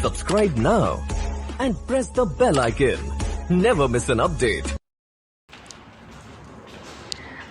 Subscribe now and press the bell icon. Never miss an update.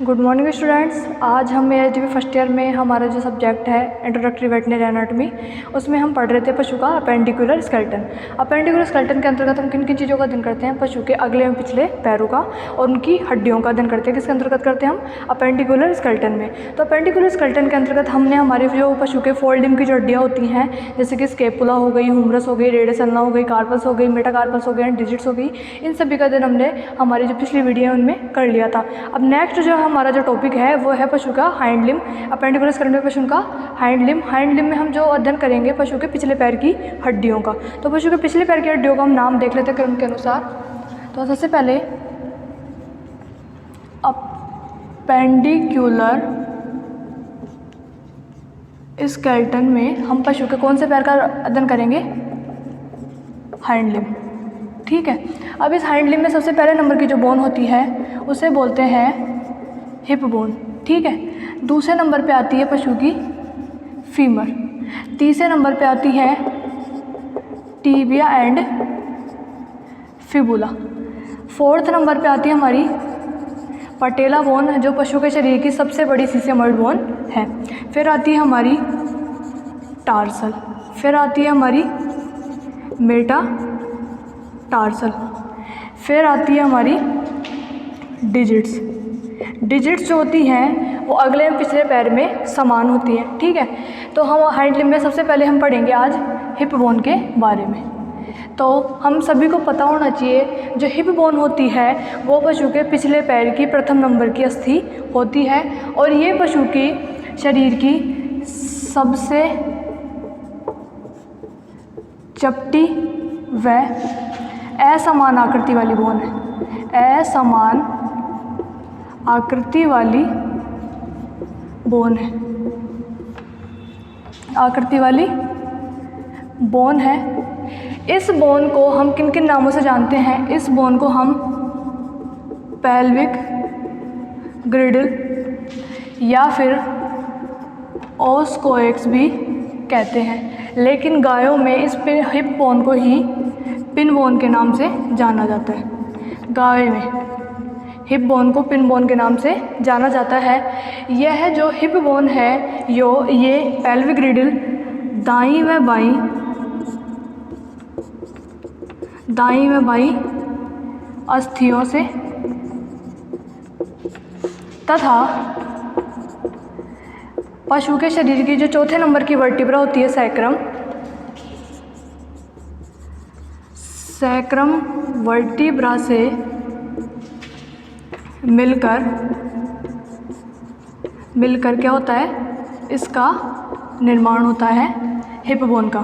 Good morning students. आज हम HDB first year में हमारा जो subject है इंट्रोडक्टरी वेटनरी एनाटॉमी, उसमें हम पढ़ रहे थे पशु का अपेंडिकुलर स्केलेटन। अपेंडिकुलर स्केलेटन के अंतर्गत हम किन किन चीज़ों का अध्ययन करते हैं? पशु के अगले एवं पिछले पैरों का और उनकी हड्डियों का अध्ययन करते हैं। किसके अंतर्गत करते हैं? हम अपेंडिकुलर स्केलेटन में। तो अपेंडिकुलर स्केलेटन के अंतर्गत हमने हमारे जो पशु के फोर लिम्ब की जो हड्डियाँ होती हैं, जैसे कि स्केपुला हो गई, हुमरस हो गई, रेडियस अल्ना हो गई, कार्पस हो गई, मेटाकार्पस हो गई एंड डिजिट्स हो गई, इन सभी का अध्ययन हमने हमारी जो पिछली वीडियो है उनमें कर लिया था। अब नेक्स्ट जो हमारा जो टॉपिक है वो है पशु का हाइंड लिम्ब। अपेंडिकुलर स्केलेटन में पशु का हाइंड लिम्ब। हाइंड लिम्ब में हम जो अध्ययन करेंगे पशु के पिछले पैर की हड्डियों का। तो पशु के पिछले पैर की हड्डियों का हम नाम देख लेते हैं क्रम के अनुसार। तो सबसे पहले अपेंडिकुलर स्केलेटन में हम पशु के कौन से पैर का अध्ययन करेंगे? Hind limb. ठीक है। अब इस हाइंड लिम्ब में सबसे पहले नंबर की जो बोन होती है उसे बोलते हैं हिप बोन। ठीक है। दूसरे नंबर पे आती है पशु की फीमर। तीसरे नंबर पे आती है tibia and fibula. Fourth number पे आती है हमारी पटेला बोन, जो पशु के शरीर की सबसे बड़ी सीसेमोइड बोन है। फिर आती है हमारी टार्सल। फिर आती है हमारी मेटा टार्सल। फिर आती है हमारी डिजिट्स। डिजिट्स जो होती हैं वो अगले एवं पिछले पैर में समान होती हैं। ठीक है। तो हम हाइंड लिम्ब में सबसे पहले हम पढ़ेंगे आज हिप बोन के बारे में। तो हम सभी को पता होना चाहिए जो हिप बोन होती है वो पशु के पिछले पैर की प्रथम नंबर की अस्थि होती है और ये पशु की शरीर की सबसे चपटी व असमान आकृति वाली बोन है। असमान आकृति वाली बोन है। आकृति वाली बोन है। इस बोन को हम किन किन नामों से जानते हैं? इस बोन को हम पेल्विक ग्रिडल या फिर ओस्कोएक्स भी कहते हैं, लेकिन गायों में इस हिप बोन को ही पिन बोन के नाम से जाना जाता है। गाय में हिप बोन को पिन बोन के नाम से जाना जाता है। यह जो हिप बोन है ये पेल्विक ग्रिडल दाईं व बाईं अस्थियों से तथा पशु के शरीर की जो चौथे नंबर की वर्टिब्रा होती है सैक्रम वर्टिब्रा से मिलकर क्या होता है? इसका निर्माण होता है हिप बोन का।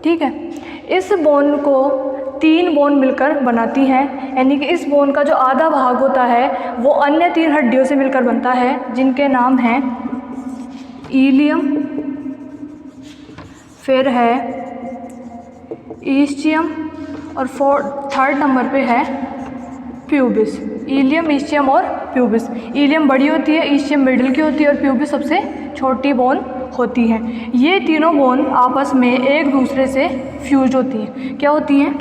ठीक है। इस बोन को तीन बोन मिलकर बनाती हैं, यानी कि इस बोन का जो आधा भाग होता है वो अन्य तीन हड्डियों से मिलकर बनता है, जिनके नाम हैं इलियम, फिर है ईस्चियम और थर्ड नंबर पे है प्यूबिस। इलियम, ईस्चियम और प्यूबिस। इलियम बड़ी होती है, ईस्चियम मिडिल की होती है और प्यूबिस सबसे छोटी बोन होती है। ये तीनों बोन आपस में एक दूसरे से फ्यूज होती हैं। क्या होती हैं?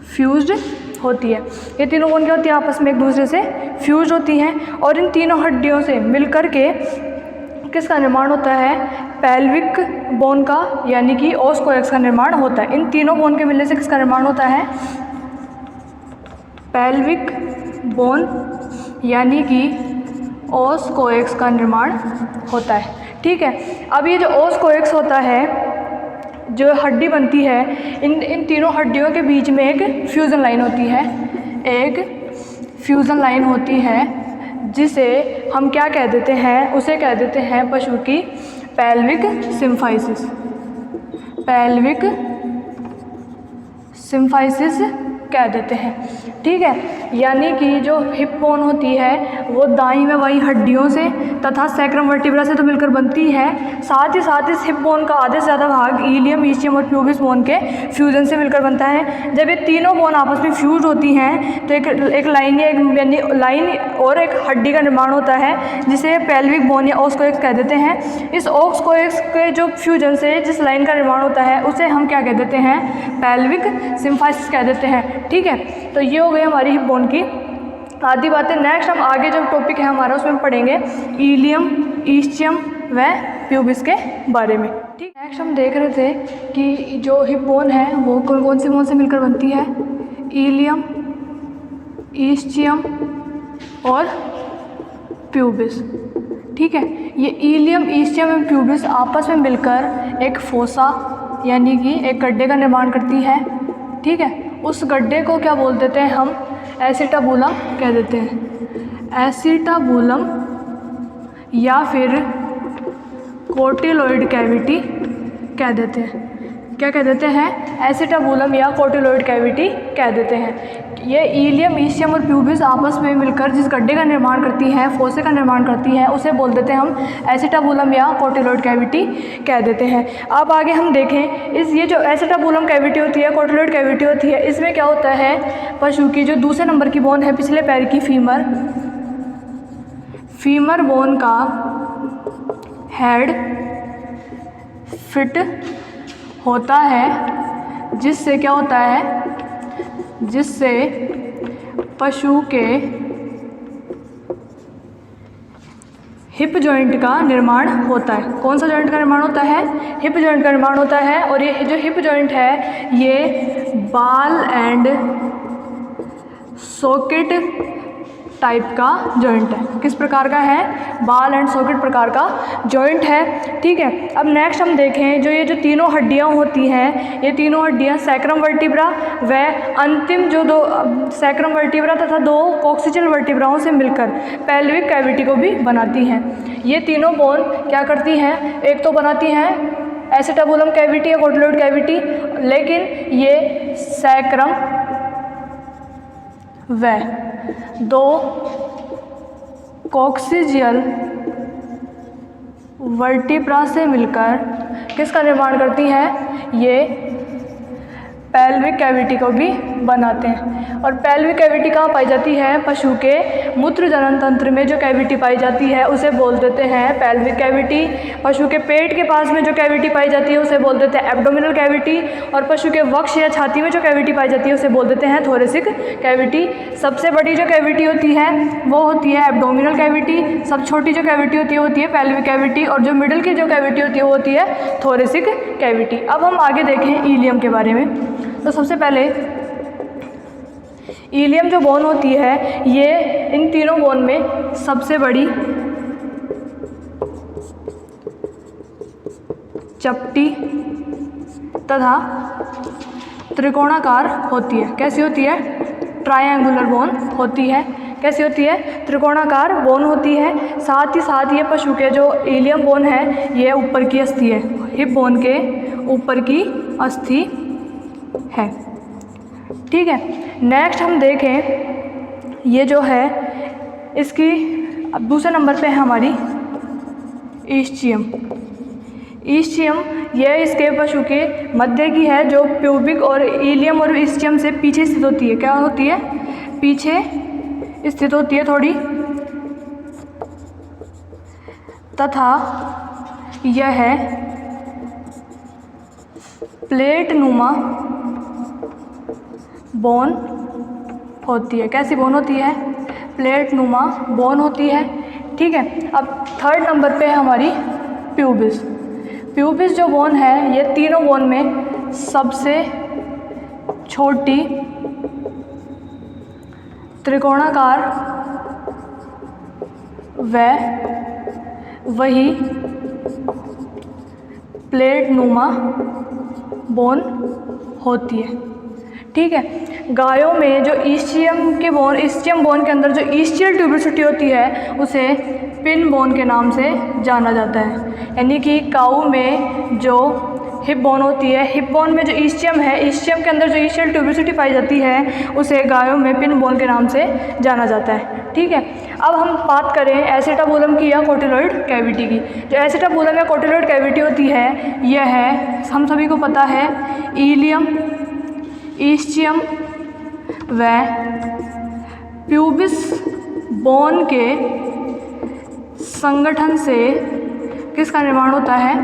फ्यूज्ड होती है। ये तीनों बोन क्या होती है? आपस में एक दूसरे से फ्यूज होती हैं और इन तीनों हड्डियों से मिलकर के किसका निर्माण होता है? पेल्विक बोन का, यानी कि ओस्कोएक्स का निर्माण होता है। इन तीनों बोन के मिलने से किसका निर्माण होता है? पेल्विक बोन, यानी कि ओस्कोएक्स का निर्माण होता है। ठीक है। अब ये जो ओस्कोएक्स होता है, जो हड्डी बनती है, इन तीनों हड्डियों के बीच में एक फ्यूजन लाइन होती है। एक फ्यूजन लाइन होती है जिसे हम क्या कह देते हैं? उसे कह देते हैं पशु की पेल्विक सिम्फाइसिस। पेल्विक सिम्फाइसिस कह देते हैं। ठीक है। यानी कि जो हिप बोन होती है वो दाईं में बाईं हड्डियों से तथा सैक्रम वर्टिब्रा से तो मिलकर बनती है, साथ ही साथ इस हिप बोन का आधे से ज़्यादा भाग इलियम, ईस्टियम और प्यूबिस बोन के फ्यूजन से मिलकर बनता है। जब ये तीनों बोन आपस में फ्यूज होती हैं तो एक लाइन या एक लाइन और एक हड्डी का निर्माण होता है जिसे पेल्विक बोन या ओस्कोएक्स कह देते हैं। इस ओस्कोएक्स के जो फ्यूजन से जिस लाइन का निर्माण होता है उसे हम क्या कह देते हैं, पेल्विक सिम्फाइसिस कह देते हैं। ठीक है, तो ये हो गई हमारी हिप बोन की आधी बातें। नेक्स्ट हम आगे जो टॉपिक है हमारा उसमें पढ़ेंगे इलियम, ईस्टियम व प्यूबिस के बारे में। ठीक, नेक्स्ट हम देख रहे थे कि जो हिप बोन है वो कौन से बोन से मिलकर बनती है, इलियम, ईस्टियम और प्यूबिस। ठीक है, ये इलियम, ईस्टियम एवं प्यूबिस आपस में मिलकर एक फोसा यानी कि एक गड्ढे का निर्माण करती है। ठीक है, उस गड्ढे को क्या बोल देते हैं हम, एसिटाबुलम कह देते हैं। एसिटाबुलम या फिर कोटिलोइड कैविटी कह देते हैं। क्या कह देते हैं, एसिटाबुलम या कोटिलोइड कैविटी कह देते हैं। ये इलियम, ईस्टियम और प्यूबिस आपस में मिलकर जिस गड्ढे का निर्माण करती हैं, फोसे का निर्माण करती हैं, उसे बोल देते हैं हम एसिटाबुलम या कोटिलोइड कैविटी कह देते हैं। अब आगे हम देखें ये जो एसिटाबुलम कैविटी होती है, कोटिलोइड कैविटी होती है, इसमें क्या होता है, पशु की जो दूसरे नंबर की बोन है पिछले पैर की फीमर बोन का हेड फिट होता है, जिससे क्या होता है, जिससे पशु के हिप जॉइंट का निर्माण होता है। कौन सा जॉइंट का निर्माण होता है, हिप जॉइंट का निर्माण होता है। और ये जो हिप जॉइंट है ये बाल एंड सॉकेट टाइप का जॉइंट है। किस प्रकार का है, बाल एंड सॉकेट प्रकार का जॉइंट है। ठीक है, अब नेक्स्ट हम देखें ये जो तीनों हड्डियां होती हैं, ये तीनों हड्डियां सैक्रम वर्टिब्रा व अंतिम जो दो सैक्रम वर्टिब्रा तथा दो कॉक्सियल वर्टिब्राओं से मिलकर पेल्विक कैविटी को भी बनाती हैं। ये तीनों बोन क्या करती हैं, एक तो बनाती हैं एसिटाबुलम कैविटी या कोटिलोइड कैविटी, लेकिन ये सैक्रम व दो कॉक्सियल वर्टिब्रा से मिलकर किसका निर्माण करती हैं, ये पेल्विक कैविटी को भी बनाते हैं। और पेल्विक कैविटी कहाँ पाई जाती है, पशु के मूत्र जनन तंत्र में जो कैविटी पाई जाती है उसे बोल देते हैं पेल्विक कैविटी। पशु के पेट के पास में जो कैविटी पाई जाती है उसे बोल देते हैं एब्डोमिनल कैविटी। और पशु के वक्ष या छाती में जो कैविटी पाई जाती है उसे बोल देते हैं थोरेसिक कैविटी। सबसे बड़ी जो कैविटी होती है वो होती है एब्डोमिनल कैविटी, सब छोटी जो कैविटी होती है पेल्विक कैविटी, और जो मिडिल की जो कैविटी होती है वो होती है थोरेसिक कैविटी। अब हम आगे देखें इलियम के बारे में। तो सबसे पहले इलियम जो बोन होती है ये इन तीनों बोन में सबसे बड़ी चपटी तथा त्रिकोणाकार होती है। कैसी होती है, ट्रायंगुलर बोन होती है। कैसी होती है, त्रिकोणाकार बोन होती है। साथ ही साथ ये पशु के जो इलियम बोन है ये ऊपर की अस्थि है, हिप बोन के ऊपर की अस्थि है। ठीक है, नेक्स्ट हम देखें ये जो है इसकी अब दूसरे नंबर पे है हमारी ईस्टियम। ईस्टियम यह इसके पशु के मध्य की है जो प्यूबिक और इलियम और ईस्टियम से पीछे स्थित होती है। क्या होती है, पीछे स्थित होती है थोड़ी, तथा यह प्लेट नुमा बोन होती है। कैसी बोन होती है, प्लेट नुमा बोन होती है। ठीक है, अब थर्ड नंबर पे है हमारी प्यूबिस। प्यूबिस जो बोन है ये तीनों बोन में सबसे छोटी त्रिकोणाकार व वही प्लेट नुमा बोन होती है। ठीक है, गायों में जो ईस्टियम बोन के अंदर जो ईस्टियल ट्यूबिसिटी होती है उसे पिन बोन के नाम से जाना जाता है। यानी कि काऊ में जो हिप बोन होती है। हिप बोन में जो ईस्चियम है, ईस्चियम के अंदर जो ईस्चियल ट्यूबिसिटी पाई जाती है उसे गायों में पिन बोन के नाम से जाना जाता है। ठीक है, अब हम बात करें एसिटाबुलम की या कोटिलॉइड कैविटी की। जो एसिटाबुलम या कोटिलॉइड कैविटी होती है यह है, हम सभी को पता है, इलियम, ईस्चियम व प्यूबिस बोन के संगठन से किसका निर्माण होता है?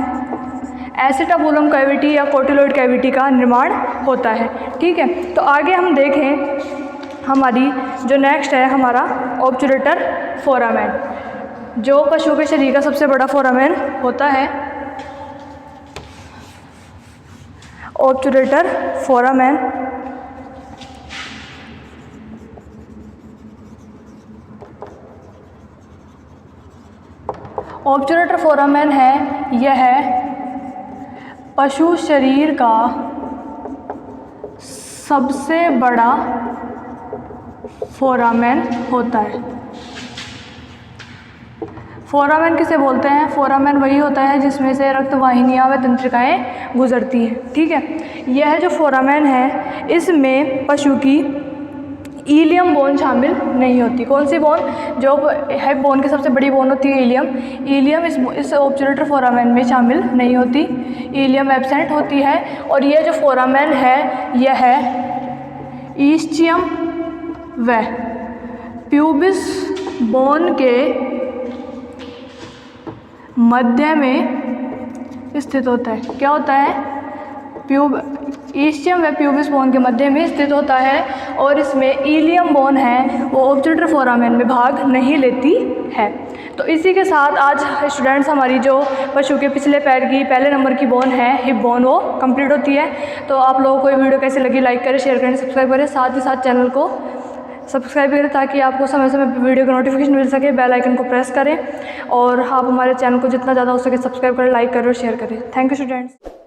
एसिटाबुलम कैविटी या कोटिलॉइड कैविटी का निर्माण होता है। ठीक है, तो आगे हम देखें, हमारी जो नेक्स्ट है हमारा ऑब्चुरेटर फोरामेन, जो पशु के शरीर का सबसे बड़ा फोरामेन होता है। ऑब्चुरेटर फोरामेन ऑब्चुरेटर फोरामेन है, यह पशु शरीर का सबसे बड़ा फोरामेन होता है। फोरामेन किसे बोलते हैं? फोरामेन वही होता है जिसमें से रक्तवाहिनियाँ व तंत्रिकाएँ गुजरती हैं। ठीक है, यह जो फोरामेन है इसमें पशु की इलियम बोन शामिल नहीं होती। कौन सी बोन? जो है बोन की सबसे बड़ी बोन होती है इलियम, इलियम इस ऑब्चुरेटर फोरामेन में शामिल नहीं होती, इलियम एब्सेंट होती है। और यह जो फोरामेन है यह है ईस्चियम व प्यूबिस बोन के मध्य में स्थित होता है। क्या होता है? ईस्चियम व प्यूबिस बोन के मध्य में स्थित होता है और इसमें इलियम बोन है वो ऑब्चुरेटर फोरामेन में भाग नहीं लेती है। तो इसी के साथ आज स्टूडेंट्स हमारी जो पशु के पिछले पैर की पहले नंबर की बोन है हिप बोन, वो कंप्लीट होती है। तो आप लोगों को ये वीडियो कैसी लगी लाइक करें, शेयर करें, सब्सक्राइब करें, साथ ही साथ चैनल को सब्सक्राइब करें ताकि आपको समय समय पर वीडियो का नोटिफिकेशन मिल सके। बेल आइकन को प्रेस करें और आप हमारे चैनल को जितना ज़्यादा हो सके सब्सक्राइब करें, लाइक करें और शेयर करें। Thank you students.